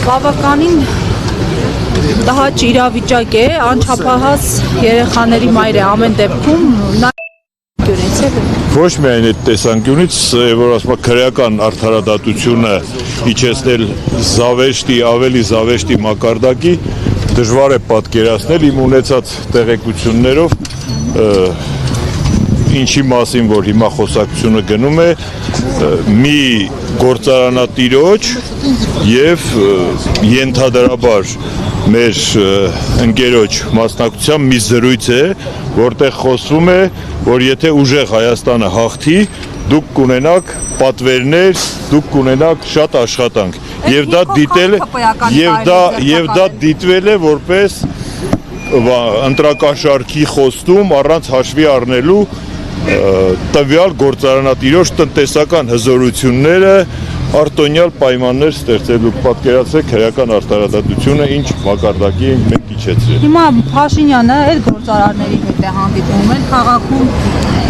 Բավականին տհաճ իրավիճակ է, անչափահաս երեխաների մայր է ամեն դեպքում Ոչ միայն այդ տեսանկյունից, որ ասում քրեական արդարադատությունը իջեցնել զավեշտի, ավելի զավեշտի մակարդակի, դժվար է պատկերացնել իմ ունեցած տեղեկություններով, ինչի մասին, որ հիմա խոսակցությունը գնում է, մի գործարանատիրոջ և ենթադրաբար մեր ընկերոջ մասնակցությամբ մի զրույց է, որտեղ խոսվում է, որ եթե ուժեղ Հայաստանը հաղթի, դուք կունենաք պատվերներ, դուք կունենաք շատ աշխատանք։ Եվ դա դիտվել է որպես ընտրակաշարքի խոստում առանց հաշվի առնելու տվյալ գործարանատիրոջ տնտեսական հզորությունները արտոնյալ պայմաններ ստեղծելու պատկերացրեք քրեական արդարադատությունը ինչ մակարդակի ենք մենք իջեցրել։ Հիմա Փաշինյանը այդ գործարարների հետ է հանդիպում, էլ քաղաքում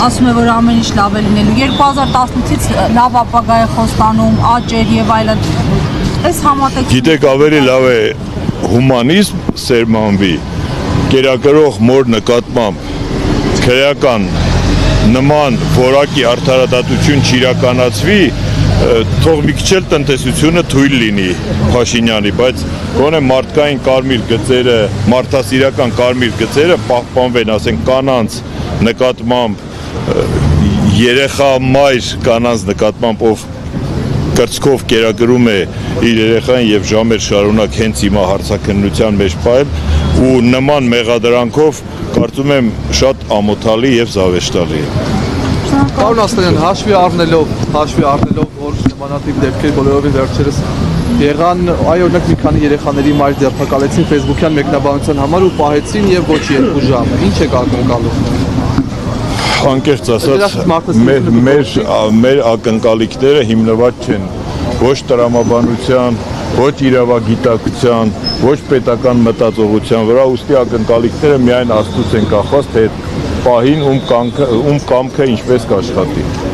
ասում է, որ ամեն ինչ լավ է լինելու։ 2018-ից լավ ապագա է խոստանում, աճեր եւ այլն։ Այս համատեքստը Գիտեք, ավելի լավ է հումանիզմ սերմանվի, կերակրող մոր նկատմամբ քրեական նման որակի արդարադատություն չիրականացվի, թող մի քիչ էլ տնտեսությունը թույլ լինի Փաշինյանի, բայց գոնե մարդկային կարմիր գծերը, մարդասիրական կարմիր գծերը պահպանվեն, ասենք կանանց նկատմամբ, երեխա մայր կանանց նկատմամբ, ով կրծքով կերակրում է իր երեխային եւ ժամեր շարունակ հենց հիմա հարցաքննության մեջ պահել ու նման մեղադրանքով կարծում եմ շատ ամոթալի եւ զավեշտալի է։ Պարոն Ասլանյան, հաշվի առնելով, որ նմանատիպ դեպքեր բոլորովին վերջերս եղան, օրինակ մի քանի երեխաների մայր ձերբակալեցին Facebook-յան մեկնաբանության համար ու պահեցին եւ ոչ 2 ժամ։ Ինչ եք ակնկալում։ Անկեղծ ասած, մեր ակնկալիքները հիմնված չեն ոչ տրամաբանության, ոչ իրավագիտակցության, ոչ պետական մտածողության վրա, ուստի ակնկալիքները միայն Աստծուց են կախված, թե պահին ում կամքը ինչպես կաշխատի։